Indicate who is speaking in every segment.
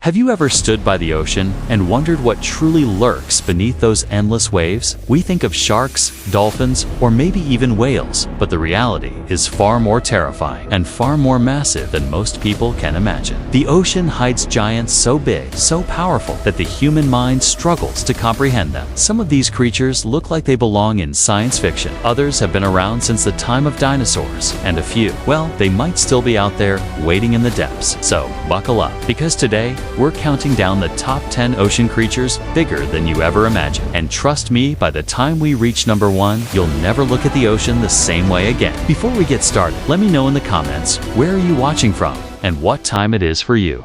Speaker 1: Have you ever stood by the ocean and wondered what truly lurks beneath those endless waves? We think of sharks, dolphins, or maybe even whales, but the reality is far more terrifying and far more massive than most people can imagine. The ocean hides giants so big, so powerful, that the human mind struggles to comprehend them. Some of these creatures look like they belong in science fiction. Others have been around since the time of dinosaurs, and a few, well, they might still be out there waiting in the depths. So buckle up, because today we're counting down the top 10 ocean creatures bigger than you ever imagined. And trust me, by the time we reach number 1, you'll never look at the ocean the same way again. Before we get started, let me know in the comments, where are you watching from and what time it is for you?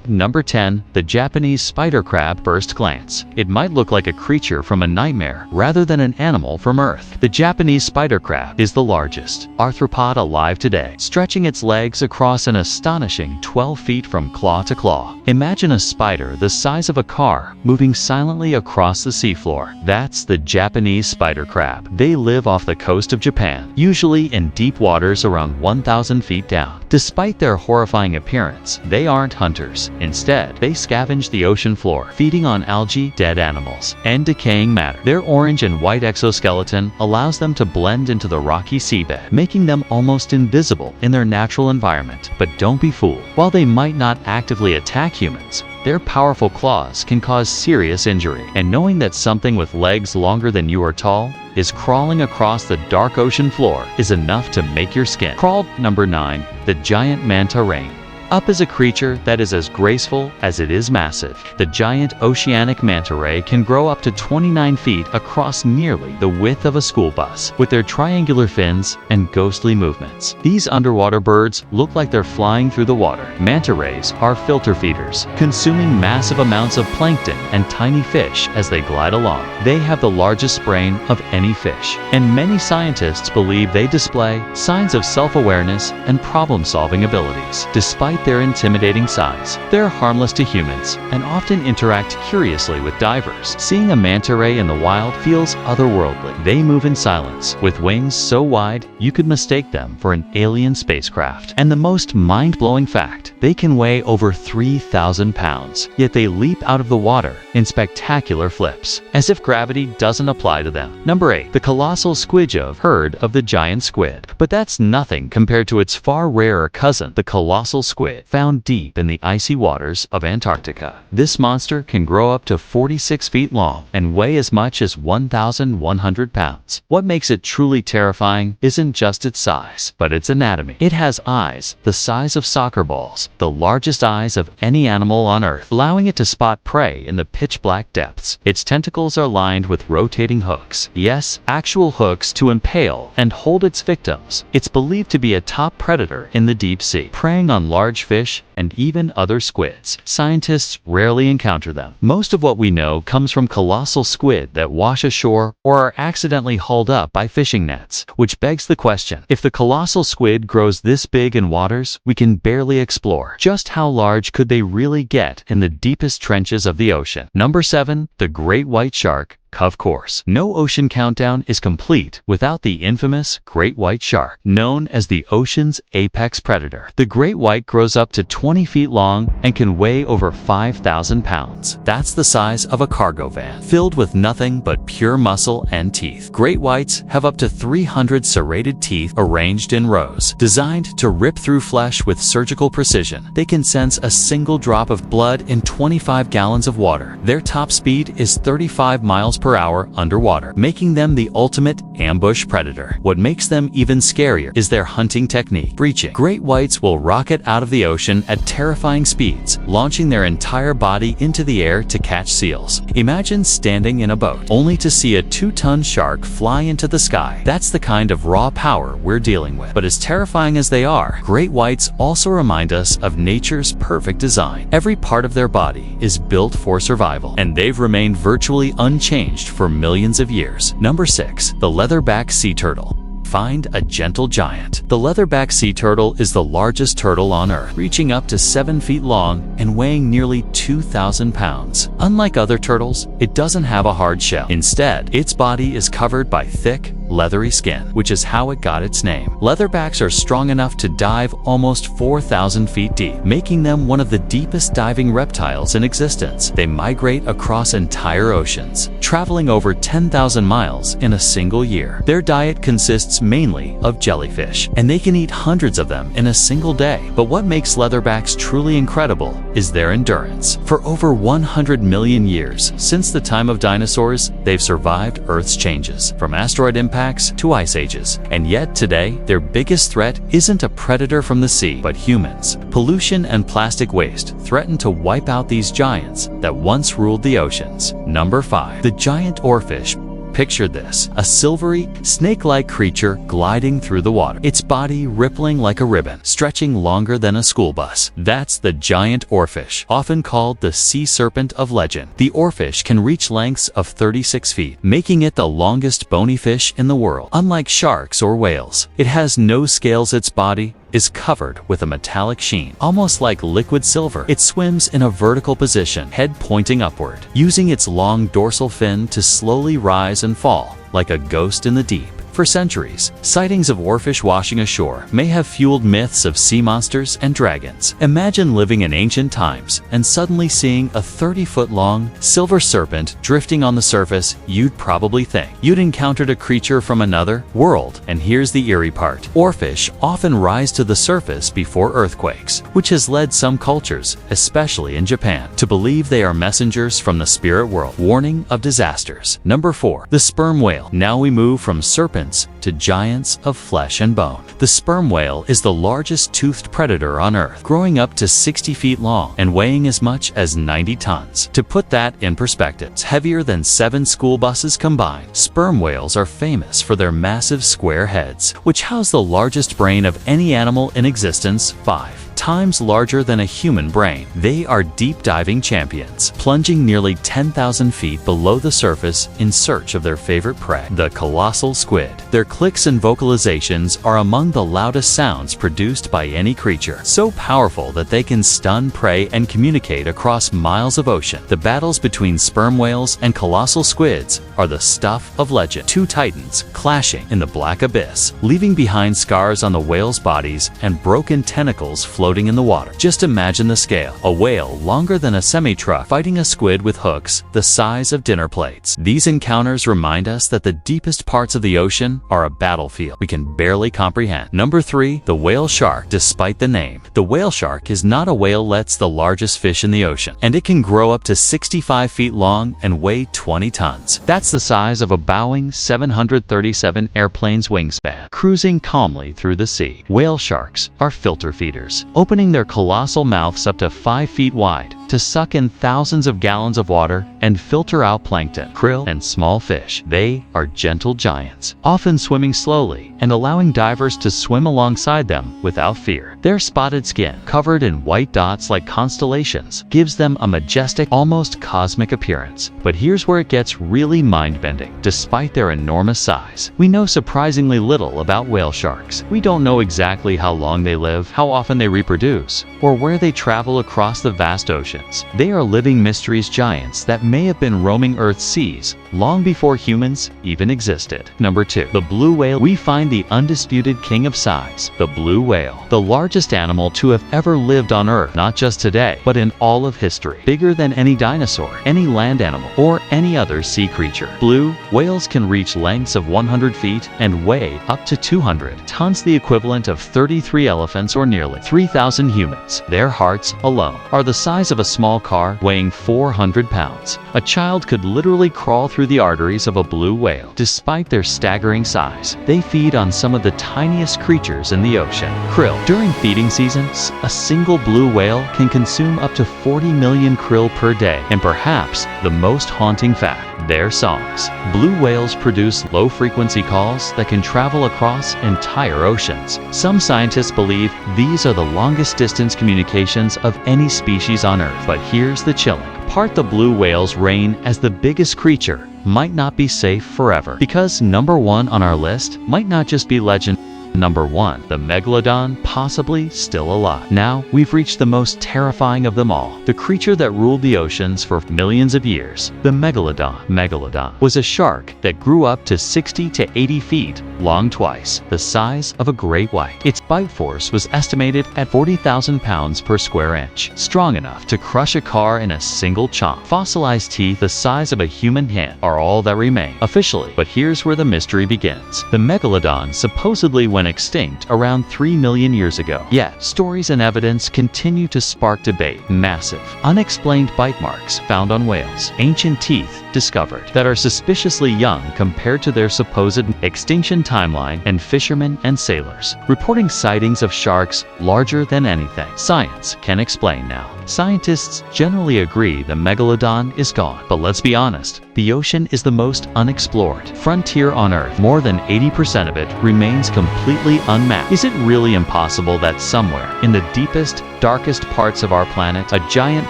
Speaker 1: Number 10. The Japanese spider crab. First glance, it might look like a creature from a nightmare rather than an animal from Earth. The Japanese spider crab is the largest arthropod alive today, stretching its legs across an astonishing 12 feet from claw to claw. Imagine a spider the size of a car moving silently across the seafloor. That's the Japanese spider crab. They live off the coast of Japan, usually in deep waters around 1,000 feet down. Despite their horrifying appearance, they aren't hunters. Instead, they scavenge the ocean floor, feeding on algae, dead animals, and decaying matter. Their orange and white exoskeleton allows them to blend into the rocky seabed, making them almost invisible in their natural environment. But don't be fooled. While they might not actively attack humans, their powerful claws can cause serious injury. And knowing that something with legs longer than you are tall is crawling across the dark ocean floor is enough to make your skin crawl. Number 9. The giant manta ray. Up is a creature that is as graceful as it is massive. The giant oceanic manta ray can grow up to 29 feet across nearly the width of a school bus. With their triangular fins and ghostly movements, these underwater birds look like they're flying through the water. Manta rays are filter feeders, consuming massive amounts of plankton and tiny fish as they glide along. They have the largest brain of any fish, and many scientists believe they display signs of self-awareness and problem-solving abilities. Despite their intimidating size, they're harmless to humans and often interact curiously with divers. Seeing a manta ray in the wild feels otherworldly. They move in silence, with wings so wide you could mistake them for an alien spacecraft. And the most mind-blowing fact, they can weigh over 3,000 pounds, yet they leap out of the water in spectacular flips, as if gravity doesn't apply to them. Number 8. The colossal squid. You've heard of the giant squid, but that's nothing compared to its far rarer cousin, the colossal squid, found deep in the icy waters of Antarctica. This monster can grow up to 46 feet long and weigh as much as 1,100 pounds. What makes it truly terrifying isn't just its size, but its anatomy. It has eyes the size of soccer balls, the largest eyes of any animal on Earth, allowing it to spot prey in the pitch-black depths. Its tentacles are lined with rotating hooks. Yes, actual hooks to impale and hold its victims. It's believed to be a top predator in the deep sea, preying on large fish and even other squids. Scientists rarely encounter them. Most of what we know comes from colossal squid that wash ashore or are accidentally hauled up by fishing nets, which begs the question, if the colossal squid grows this big in waters we can barely explore, just how large could they really get in the deepest trenches of the ocean? Number 7. The great white shark. Of course, no ocean countdown is complete without the infamous great white shark, known as the ocean's apex predator. The great white grows up to 20 feet long and can weigh over 5,000 pounds. That's the size of a cargo van, filled with nothing but pure muscle and teeth. Great whites have up to 300 serrated teeth arranged in rows, designed to rip through flesh with surgical precision. They can sense a single drop of blood in 25 gallons of water. Their top speed is 35 miles per hour underwater, making them the ultimate ambush predator. What makes them even scarier is their hunting technique, breaching. Great whites will rocket out of the ocean at terrifying speeds, launching their entire body into the air to catch seals. Imagine standing in a boat, only to see a 2-ton shark fly into the sky. That's the kind of raw power we're dealing with. But as terrifying as they are, great whites also remind us of nature's perfect design. Every part of their body is built for survival, and they've remained virtually unchanged for millions of years. Number 6. The leatherback sea turtle. Find a gentle giant. The leatherback sea turtle is the largest turtle on Earth, reaching up to 7 feet long and weighing nearly 2,000 pounds. Unlike other turtles, it doesn't have a hard shell. Instead, its body is covered by thick, leathery skin, which is how it got its name. Leatherbacks are strong enough to dive almost 4,000 feet deep, making them one of the deepest diving reptiles in existence. They migrate across entire oceans, traveling over 10,000 miles in a single year. Their diet consists mainly of jellyfish, and they can eat hundreds of them in a single day. But what makes leatherbacks truly incredible is their endurance. For over 100 million years, since the time of dinosaurs, they've survived Earth's changes, from asteroid impacts to ice ages. And yet today, their biggest threat isn't a predator from the sea, but humans. Pollution and plastic waste threaten to wipe out these giants that once ruled the oceans. Number 5. The giant oarfish. Picture this, a silvery, snake-like creature gliding through the water, its body rippling like a ribbon, stretching longer than a school bus. That's the giant oarfish, often called the sea serpent of legend. The oarfish can reach lengths of 36 feet, making it the longest bony fish in the world. Unlike sharks or whales, it has no scales. Its body is covered with a metallic sheen, almost like liquid silver. It swims in a vertical position, head pointing upward, using its long dorsal fin to slowly rise and fall, like a ghost in the deep. For centuries, sightings of oarfish washing ashore may have fueled myths of sea monsters and dragons. Imagine living in ancient times and suddenly seeing a 30-foot-long silver serpent drifting on the surface. You'd probably think you'd encountered a creature from another world. And here's the eerie part. Oarfish often rise to the surface before earthquakes, which has led some cultures, especially in Japan, to believe they are messengers from the spirit world, warning of disasters. Number 4. The sperm whale. Now we move from serpents to giants of flesh and bone. The sperm whale is the largest toothed predator on Earth, growing up to 60 feet long and weighing as much as 90 tons. To put that in perspective, it's heavier than 7 school buses combined. Sperm whales are famous for their massive square heads, which house the largest brain of any animal in existence, 5 times larger than a human brain. They are deep diving champions, plunging nearly 10,000 feet below the surface in search of their favorite prey, the colossal squid. Their clicks and vocalizations are among the loudest sounds produced by any creature, so powerful that they can stun prey and communicate across miles of ocean. The battles between sperm whales and colossal squids are the stuff of legend. 2 titans clashing in the black abyss, leaving behind scars on the whales' bodies and broken tentacles floating in the water. Just imagine the scale. A whale longer than a semi-truck fighting a squid with hooks the size of dinner plates. These encounters remind us that the deepest parts of the ocean are a battlefield we can barely comprehend. Number 3. The whale shark. Despite the name, the whale shark is not a whale. It's the largest fish in the ocean, and it can grow up to 65 feet long and weigh 20 tons. That's the size of a Boeing 737 airplane's wingspan, cruising calmly through the sea. Whale sharks are filter feeders, opening their colossal mouths up to 5 feet wide to suck in thousands of gallons of water and filter out plankton, krill, and small fish. They are gentle giants, often swimming slowly and allowing divers to swim alongside them without fear. Their spotted skin, covered in white dots like constellations, gives them a majestic, almost cosmic appearance. But here's where it gets really mind-bending. Despite their enormous size, we know surprisingly little about whale sharks. We don't know exactly how long they live, how often they reproduce, or where they travel across the vast oceans. They are living mysteries, giants that may have been roaming Earth's seas long before humans even existed. Number 2. The blue whale. We find the undisputed king of size, the blue whale, the largest animal to have ever lived on Earth, not just today, but in all of history. Bigger than any dinosaur, any land animal, or any other sea creature. Blue whales can reach lengths of 100 feet and weigh up to 200 tons, the equivalent of 33 elephants or nearly 3,000 humans. Their hearts alone are the size of a small car, weighing 400 pounds. A child could literally crawl through the arteries of a blue whale. Despite their staggering size, they feed on some of the tiniest creatures in the ocean, krill. During feeding seasons, a single blue whale can consume up to 40 million krill per day. And perhaps the most haunting fact, their songs. Blue whales produce low-frequency calls that can travel across entire oceans. Some scientists believe these are the longest distance communications of any species on Earth. But here's the chilling part. The blue whale's reign as the biggest creature might not be safe forever, because number 1 on our list might not just be legend. Number 1. The Megalodon, possibly still alive. Now, we've reached the most terrifying of them all. The creature that ruled the oceans for millions of years. The Megalodon. Megalodon was a shark that grew up to 60 to 80 feet long, twice the size of a great white. Its bite force was estimated at 40,000 pounds per square inch, strong enough to crush a car in a single chomp. Fossilized teeth the size of a human hand are all that remain, officially. But here's where the mystery begins. The Megalodon supposedly went extinct around 3 million years ago. Yet, stories and evidence continue to spark debate. Massive, unexplained bite marks found on whales. Ancient teeth discovered that are suspiciously young compared to their supposed extinction timeline, and fishermen and sailors reporting sightings of sharks larger than anything science can explain now. Scientists generally agree the Megalodon is gone, but let's be honest, the ocean is the most unexplored frontier on Earth. More than 80% of it remains completely unmapped. Is it really impossible that somewhere in the deepest, darkest parts of our planet, a giant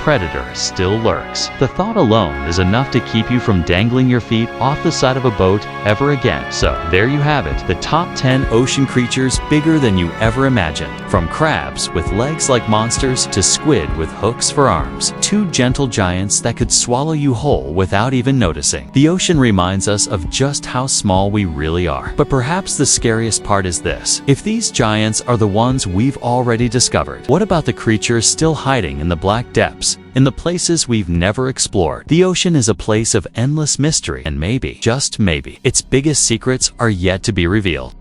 Speaker 1: predator still lurks? The thought alone is enough to keep you from dangling your feet off the side of a boat ever again. So there you have it, the top 10 ocean creatures bigger than you ever imagined. From crabs with legs like monsters to squid with hooks for arms. Two gentle giants that could swallow you whole without even noticing. The ocean reminds us of just how small we really are. But perhaps the scariest part is this. If these giants are the ones we've already discovered, what about the creatures still hiding in the black depths, in the places we've never explored? The ocean is a place of endless mystery, and maybe, just maybe, its biggest secrets are yet to be revealed.